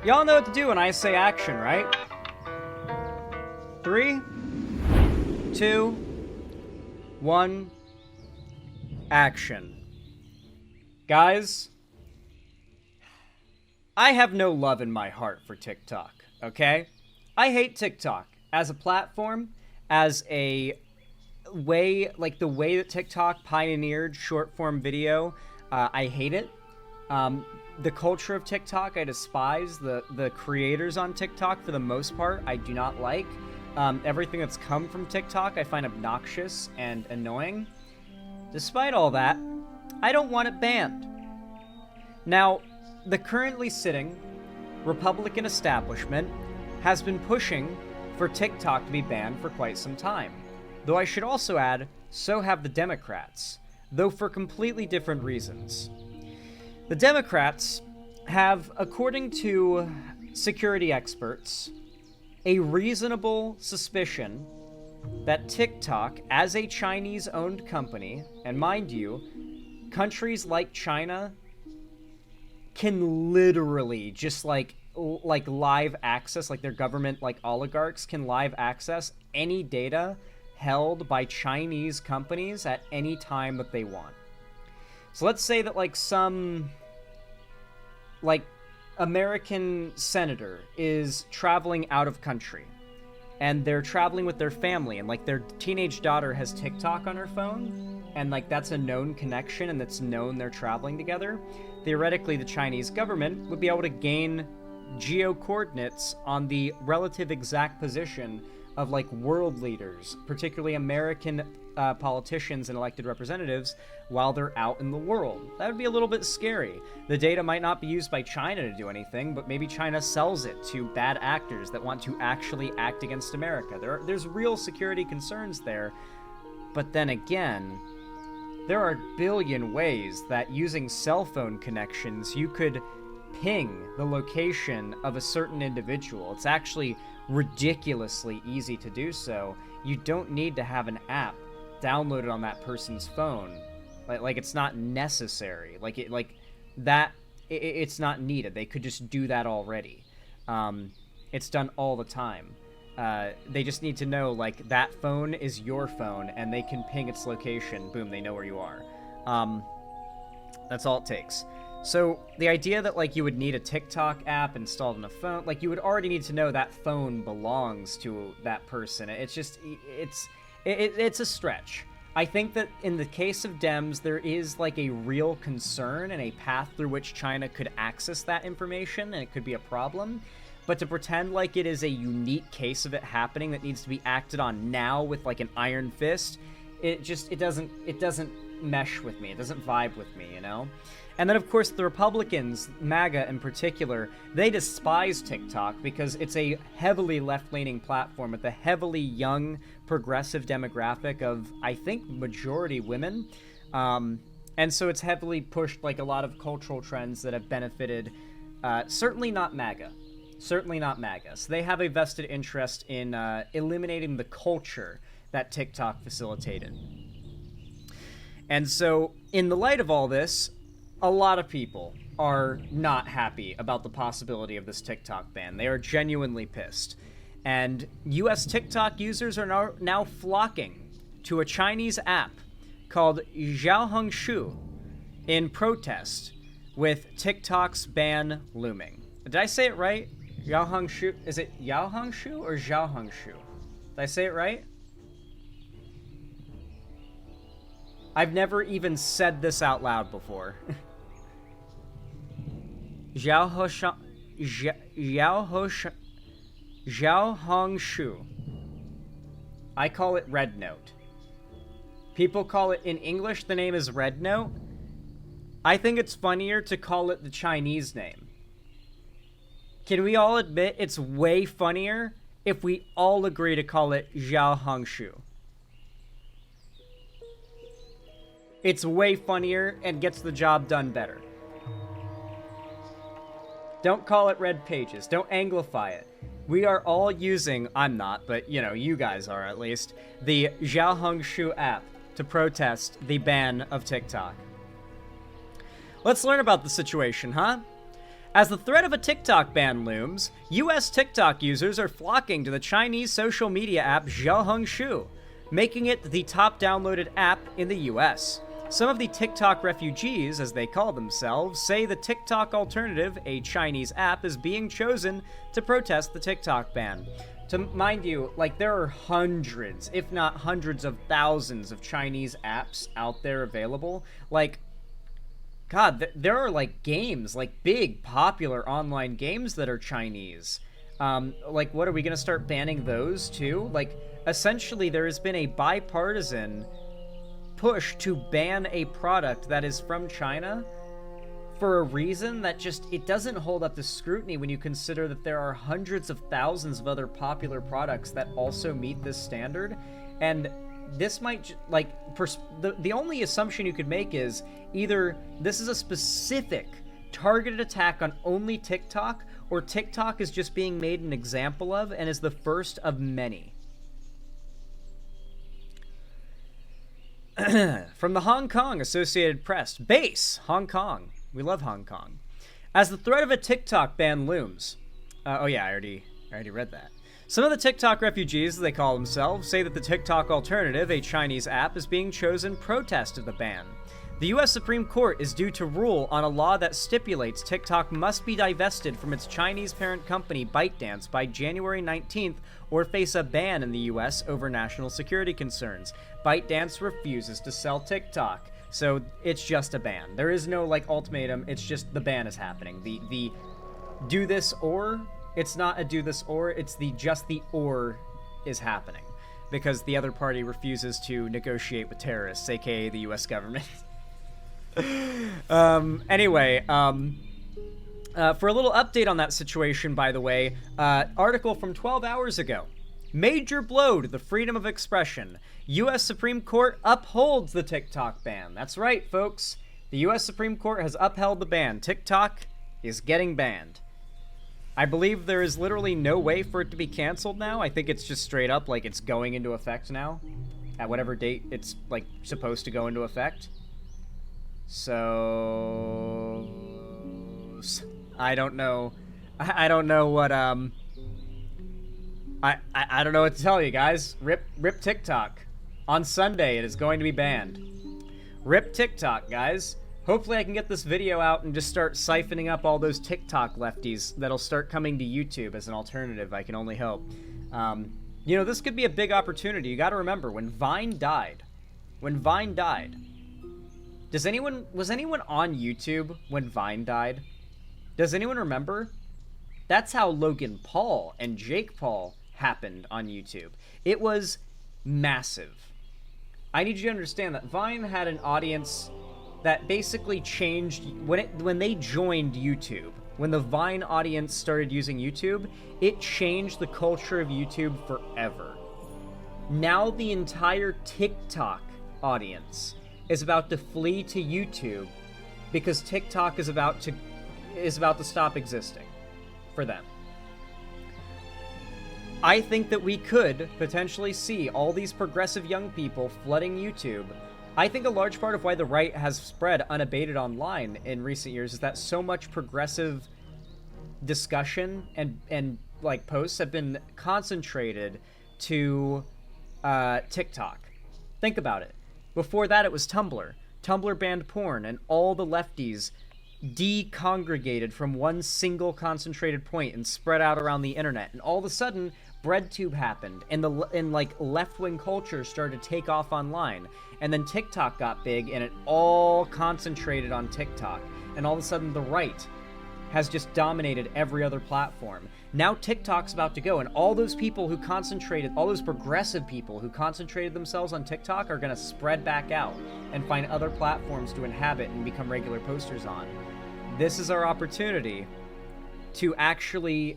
Y'all know what to do when I say action, right? 3, 2, 1, action. Guys, I have no love in my heart for TikTok, okay? I hate TikTok as a platform, as a way, like the way that TikTok pioneered short form video. I hate it. The culture of TikTok, I despise. The creators on TikTok, for the most part, I do not like. Everything that's come from TikTok, I find obnoxious and annoying. Despite all that, I don't want it banned. Now, the currently sitting Republican establishment has been pushing for TikTok to be banned for quite some time. Though I should also add, so have the Democrats, though for completely different reasons. The Democrats have, according to security experts, a reasonable suspicion that TikTok, as a Chinese-owned company, and mind you, countries like China can literally just like live access, like their government, like oligarchs can live access any data held by Chinese companies at any time that they want. So let's say that like some like American senator is traveling out of country and they're traveling with their family and like their teenage daughter has TikTok on her phone and like that's a known connection and that's known they're traveling together. Theoretically, the Chinese government would be able to gain geo coordinates on the relative exact position of like world leaders, particularly American politicians and elected representatives, while they're out in the world. That would be a little bit scary. The data might not be used by China to do anything, but maybe China sells it to bad actors that want to actually act against America. There's real security concerns there, but then again, there are a billion ways that using cell phone connections you could ping the location of a certain individual. It's actually ridiculously easy to do so. You don't need to have an app downloaded on that person's phone. Like it's not necessary. It's not needed. They could just do that already. It's done all the time. They just need to know, like, that phone is your phone, and they can ping its location. Boom, they know where you are. That's all it takes. So the idea that, like, you would need a TikTok app installed on a phone, like, you would already need to know that phone belongs to that person. It's just, it's a stretch. I think that in the case of Dems, there is, like, a real concern and a path through which China could access that information, and it could be a problem. But to pretend like it is a unique case of it happening that needs to be acted on now with like an iron fist, it doesn't mesh with me. It doesn't vibe with me, you know? And then of course the Republicans, MAGA in particular, they despise TikTok because it's a heavily left-leaning platform with a heavily young, progressive demographic of, I think, majority women. And so it's heavily pushed like a lot of cultural trends that have benefited, certainly not MAGA. Certainly not MAGA. So they have a vested interest in eliminating the culture that TikTok facilitated. And so, in the light of all this, a lot of people are not happy about the possibility of this TikTok ban. They are genuinely pissed. And US TikTok users are now flocking to a Chinese app called Xiaohongshu in protest with TikTok's ban looming. Did I say it right? Xiaohongshu. Is it Yaohongshu or Xiaohongshu? Did I say it right? I've never even said this out loud before. Xiaohongshu. I call it Red Note. People call it, in English, the name is Red Note. I think it's funnier to call it the Chinese name. Can we all admit it's way funnier if we all agree to call it Xiaohongshu? It's way funnier and gets the job done better. Don't call it Red Pages. Don't anglify it. We are all using, I'm not, but you know, you guys are at least, the Xiaohongshu app to protest the ban of TikTok. Let's learn about the situation, huh? As the threat of a TikTok ban looms, US TikTok users are flocking to the Chinese social media app Xiaohongshu, making it the top downloaded app in the US. Some of the TikTok refugees, as they call themselves, say the TikTok alternative, a Chinese app, is being chosen to protest the TikTok ban. To mind you, like, there are hundreds, if not hundreds of thousands of Chinese apps out there available. Like, God, there are, like, games, like, big, popular online games that are Chinese. Like, what, are we gonna start banning those, too? Like, essentially, there has been a bipartisan push to ban a product that is from China for a reason that just, it doesn't hold up to scrutiny when you consider that there are hundreds of thousands of other popular products that also meet this standard. And this might, like, the only assumption you could make is either this is a specific targeted attack on only TikTok, or TikTok is just being made an example of and is the first of many. From the Hong Kong Associated Press, base, Hong Kong. We love Hong Kong. As the threat of a TikTok ban looms. Oh yeah, I already read that. Some of the TikTok refugees, as they call themselves, say that the TikTok alternative, a Chinese app, is being chosen in protest of the ban. The U.S. Supreme Court is due to rule on a law that stipulates TikTok must be divested from its Chinese parent company ByteDance by January 19th or face a ban in the U.S. over national security concerns. ByteDance refuses to sell TikTok, so it's just a ban. There is no, like, ultimatum, it's just the ban is happening. The do this or, it's not a do this or, it's just the or is happening. Because the other party refuses to negotiate with terrorists, aka the U.S. government. Anyway, for a little update on that situation, by the way, article from 12 hours ago. Major blow to the freedom of expression. U.S. Supreme Court upholds the TikTok ban. That's right, folks. The U.S. Supreme Court has upheld the ban. TikTok is getting banned. I believe there is literally no way for it to be canceled now. I think it's just straight up, like, it's going into effect now. At whatever date it's, like, supposed to go into effect. So I don't know. I don't know what I don't know what to tell you guys. Rip TikTok. On Sunday it is going to be banned. Rip TikTok, guys. Hopefully I can get this video out and just start siphoning up all those TikTok lefties that'll start coming to YouTube as an alternative. I can only hope. You know, this could be a big opportunity. You got to remember, when Vine died, was anyone on YouTube when Vine died? Does anyone remember? That's how Logan Paul and Jake Paul happened on YouTube. It was massive. I need you to understand that Vine had an audience that basically changed when they joined YouTube. When the Vine audience started using YouTube, it changed the culture of YouTube forever. Now the entire TikTok audience is about to flee to YouTube because TikTok is about to stop existing for them. I think that we could potentially see all these progressive young people flooding YouTube. I think a large part of why the right has spread unabated online in recent years is that so much progressive discussion and like posts have been concentrated to TikTok. Think about it. Before that, it was Tumblr. Tumblr banned porn, and all the lefties decongregated from one single concentrated point and spread out around the internet. And all of a sudden, BreadTube happened, and like left-wing culture started to take off online. And then TikTok got big, and it all concentrated on TikTok. And all of a sudden, the right has just dominated every other platform. Now TikTok's about to go, and all those people who concentrated, all those progressive people who concentrated themselves on TikTok are gonna spread back out and find other platforms to inhabit and become regular posters on. This is our opportunity to actually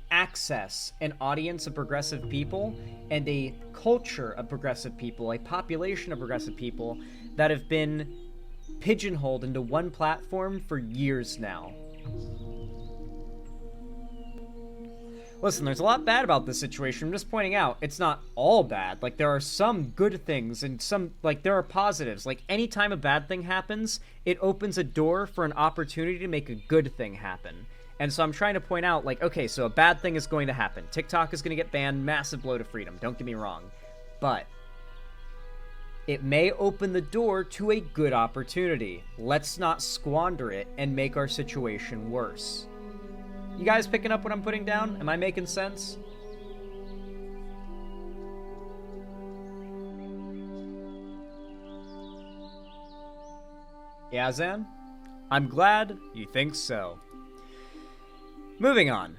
access an audience of progressive people and a culture of progressive people, a population of progressive people that have been pigeonholed into one platform for years now. Listen, there's a lot bad about this situation. I'm just pointing out it's not all bad. Like, there are some good things and some, like, there are positives. Like, anytime a bad thing happens, it opens a door for an opportunity to make a good thing happen. And so I'm trying to point out, like, okay, so a bad thing is going to happen. TikTok is going to get banned, massive blow to freedom. Don't get me wrong. But it may open the door to a good opportunity. Let's not squander it and make our situation worse. You guys picking up what I'm putting down? Am I making sense? Yeah, Zan? I'm glad you think so. Moving on.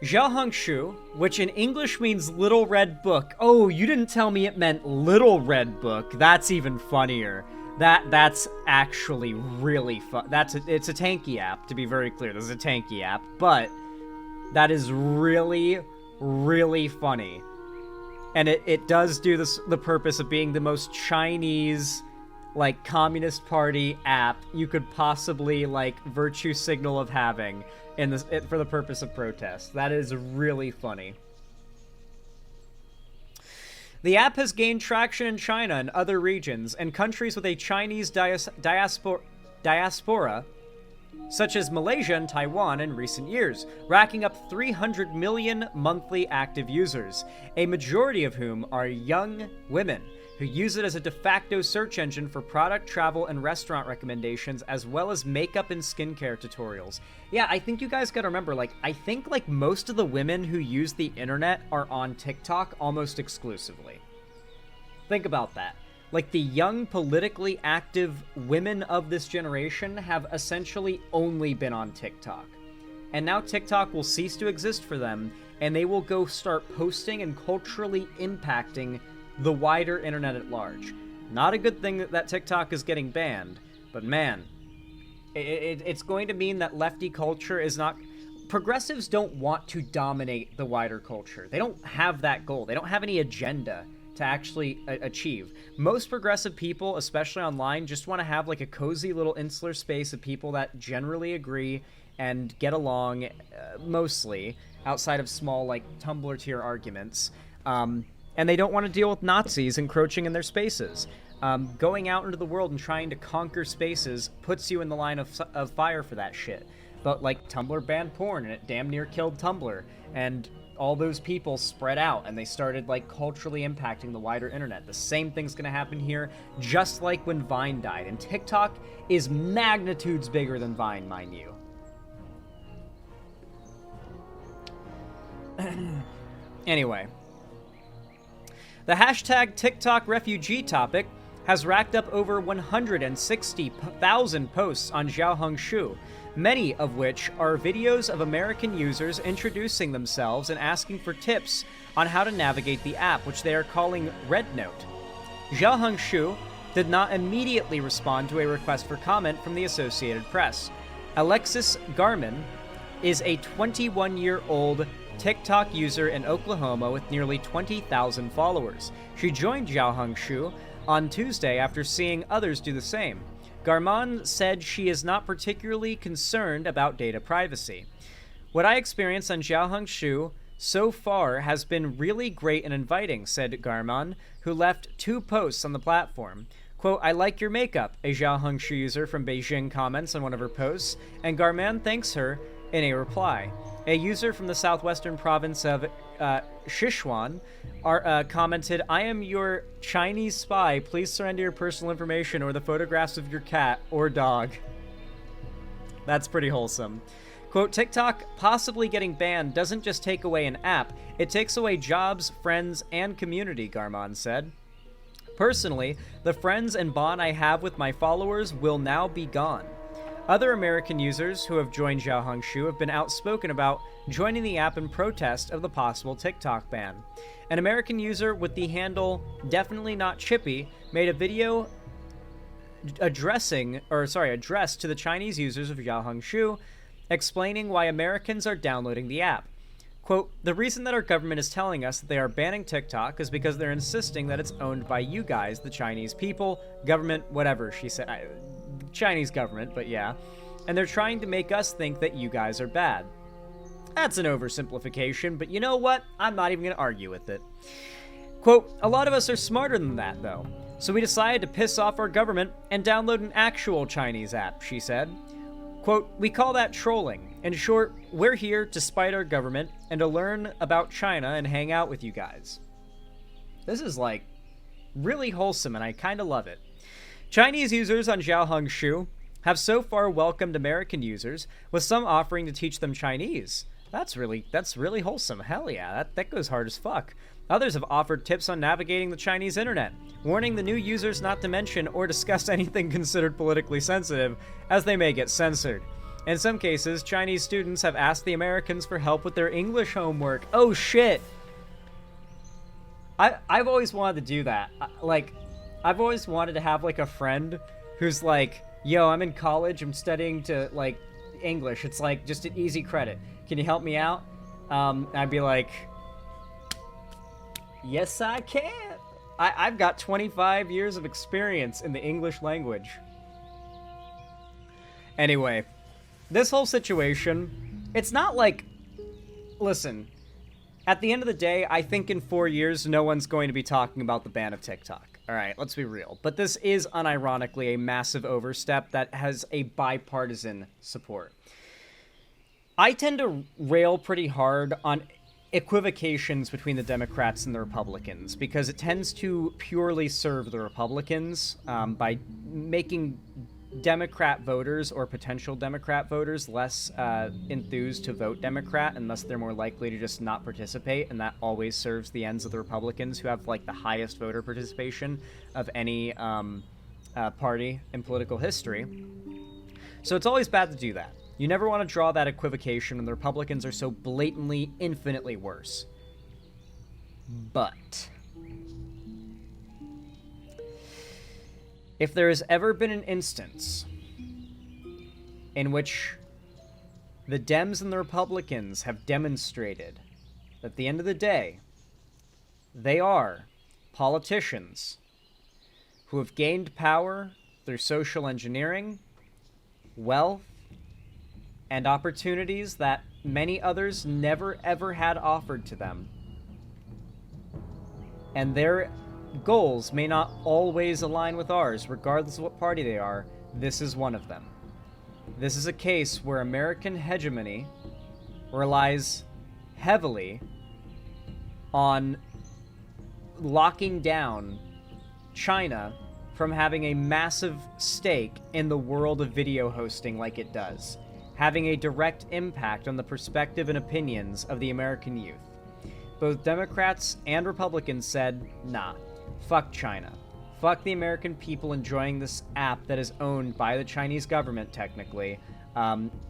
Xiaohongshu, which in English means Little Red Book. Oh, you didn't tell me it meant Little Red Book. That's even funnier. That's actually really fun. It's a Tanky app, to be very clear. This is a Tanky app, but that is really, really funny. And it does do the purpose of being the most Chinese, like, Communist Party app you could possibly, like, virtue signal of having for the purpose of protest. That is really funny. The app has gained traction in China and other regions, and countries with a Chinese diaspora, such as Malaysia and Taiwan in recent years, racking up 300 million monthly active users, a majority of whom are young women, who use it as a de facto search engine for product, travel, and restaurant recommendations, as well as makeup and skincare tutorials. Yeah, I think you guys gotta remember, like, I think, like, most of the women who use the internet are on TikTok almost exclusively. Think about that. Like, the young, politically active women of this generation have essentially only been on TikTok. And now TikTok will cease to exist for them, and they will go start posting and culturally impacting the wider internet at large. Not a good thing that TikTok is getting banned, but man, it's going to mean that lefty culture is not... Progressives don't want to dominate the wider culture. They don't have that goal. They don't have any agenda to actually achieve. Most progressive people, especially online, just want to have like a cozy little insular space of people that generally agree and get along, mostly, outside of small, like, Tumblr tier arguments. And they don't want to deal with Nazis encroaching in their spaces. Going out into the world and trying to conquer spaces puts you in the line of fire for that shit. But, like, Tumblr banned porn, and it damn near killed Tumblr. And all those people spread out, and they started, like, culturally impacting the wider internet. The same thing's gonna happen here, just like when Vine died. And TikTok is magnitudes bigger than Vine, mind you. Anyway. The hashtag TikTok refugee topic has racked up over 160,000 posts on Xiaohongshu, many of which are videos of American users introducing themselves and asking for tips on how to navigate the app, which they are calling Red Note. Xiaohongshu did not immediately respond to a request for comment from the Associated Press. Alexis Garman is a 21-year-old TikTok user in Oklahoma with nearly 20,000 followers. She joined Xiaohongshu on Tuesday after seeing others do the same. Garman said she is not particularly concerned about data privacy. What I experienced on Xiaohongshu so far has been really great and inviting, said Garman, who left 2 posts on the platform. Quote, I like your makeup, a Xiaohongshu user from Beijing comments on one of her posts, and Garman thanks her in a reply. A user from the southwestern province of Sichuan commented, I am your Chinese spy. Please surrender your personal information or the photographs of your cat or dog. That's pretty wholesome. Quote, TikTok possibly getting banned doesn't just take away an app, it takes away jobs, friends, and community, Garman said. Personally, the friends and bond I have with my followers will now be gone. Other American users who have joined Xiaohongshu have been outspoken about joining the app in protest of the possible TikTok ban. An American user with the handle Definitely Not Chippy made a video addressed to the Chinese users of Xiaohongshu, explaining why Americans are downloading the app. Quote, the reason that our government is telling us that they are banning TikTok is because they're insisting that it's owned by you guys, the Chinese people, government, whatever, she said. Chinese government, but yeah. And they're trying to make us think that you guys are bad. That's an oversimplification, but you know what? I'm not even going to argue with it. Quote, a lot of us are smarter than that, though. So we decided to piss off our government and download an actual Chinese app, she said. Quote, we call that trolling. In short, we're here to spite our government and to learn about China and hang out with you guys. This is, like, really wholesome, and I kind of love it. Chinese users on Xiaohongshu have so far welcomed American users, with some offering to teach them Chinese. That's really wholesome. Hell yeah, that goes hard as fuck. Others have offered tips on navigating the Chinese internet, warning the new users not to mention or discuss anything considered politically sensitive, as they may get censored. In some cases, Chinese students have asked the Americans for help with their English homework. Oh shit! I've always wanted to do that. I've always wanted to have, like, a friend who's like, yo, I'm in college, I'm studying to, like, English. It's, like, just an easy credit. Can you help me out? I'd be like, yes, I can. I've got 25 years of experience in the English language. Anyway, this whole situation, it's not like, listen, at the end of the day, I think in 4 years, no one's going to be talking about the ban of TikTok. All right, let's be real. But this is unironically a massive overstep that has a bipartisan support. I tend to rail pretty hard on equivocations between the Democrats and the Republicans because it tends to purely serve the Republicans by making Democrat voters or potential Democrat voters less enthused to vote Democrat, and thus they're more likely to just not participate, and that always serves the ends of the Republicans, who have, like, the highest voter participation of any party in political history. So it's always bad to do that. You never want to draw that equivocation when the Republicans are so blatantly, infinitely worse. But if there has ever been an instance in which the Dems and the Republicans have demonstrated that at the end of the day, they are politicians who have gained power through social engineering, wealth, and opportunities that many others never ever had offered to them. And their goals may not always align with ours, regardless of what party they are. This is one of them. This is a case where American hegemony relies heavily on locking down China from having a massive stake in the world of video hosting like it does, having a direct impact on the perspective and opinions of the American youth. Both Democrats and Republicans said, nah, fuck China. Fuck the American people enjoying this app that is owned by the Chinese government, technically.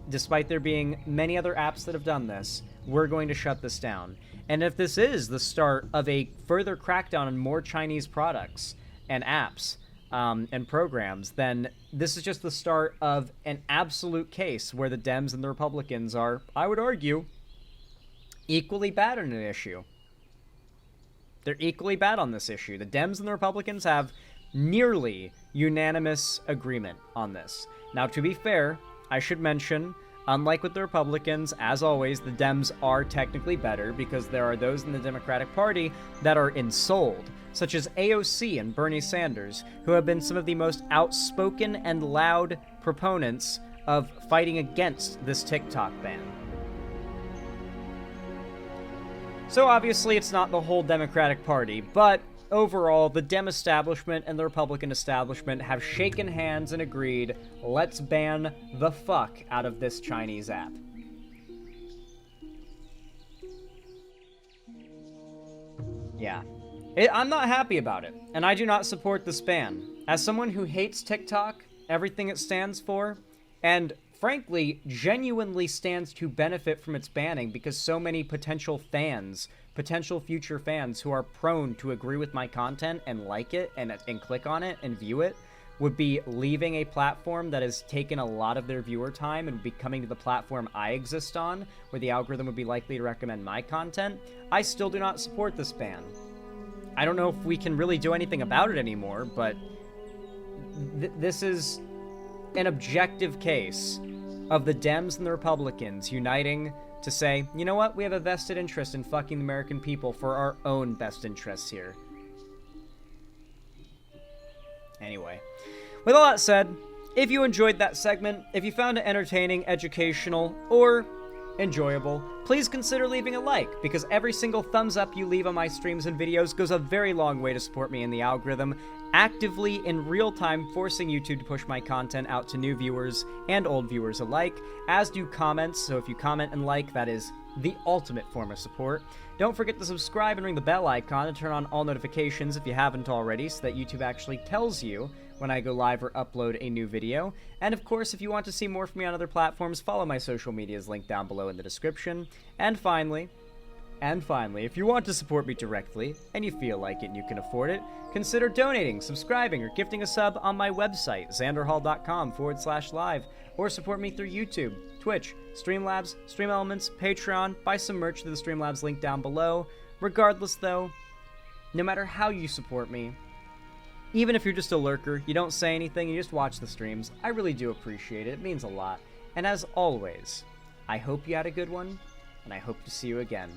Despite there being many other apps that have done this, we're going to shut this down. And if this is the start of a further crackdown on more Chinese products and apps and programs, then this is just the start of an absolute case where the Dems and the Republicans are, I would argue, equally bad on an issue. They're equally bad on this issue. The Dems and the Republicans have nearly unanimous agreement on this. Now, to be fair, I should mention, unlike with the Republicans, as always, the Dems are technically better because there are those in the Democratic Party that are ensouled, such as AOC and Bernie Sanders, who have been some of the most outspoken and loud proponents of fighting against this TikTok ban. So obviously it's not the whole Democratic Party, but overall, the Dem establishment and the Republican establishment have shaken hands and agreed, let's ban the fuck out of this Chinese app. Yeah. I'm not happy about it, and I do not support this ban. As someone who hates TikTok, everything it stands for, and frankly, genuinely stands to benefit from its banning because so many potential fans, potential future fans who are prone to agree with my content and like it and click on it and view it, would be leaving a platform that has taken a lot of their viewer time and would be coming to the platform I exist on, where the algorithm would be likely to recommend my content. I still do not support this ban. I don't know if we can really do anything about it anymore, but this is an objective case of the Dems and the Republicans uniting to say, you know what, we have a vested interest in fucking the American people for our own best interests here. Anyway, with all that said, if you enjoyed that segment, if you found it entertaining, educational, or enjoyable, please consider leaving a like, because every single thumbs up you leave on my streams and videos goes a very long way to support me in the algorithm, actively in real time forcing YouTube to push my content out to new viewers and old viewers alike, as do comments. So if you comment and like, that is the ultimate form of support. Don't forget to subscribe and ring the bell icon and turn on all notifications if you haven't already, so that YouTube actually tells you when I go live or upload a new video. And of course, if you want to see more from me on other platforms, follow my social medias linked down below in the description. And finally, if you want to support me directly, and you feel like it and you can afford it, consider donating, subscribing, or gifting a sub on my website, xanderhall.com/live, or support me through YouTube, Twitch, Streamlabs, Stream Elements, Patreon, buy some merch through the Streamlabs link down below. Regardless though, no matter how you support me, even if you're just a lurker, you don't say anything, you just watch the streams, I really do appreciate it. It means a lot. And as always, I hope you had a good one, and I hope to see you again.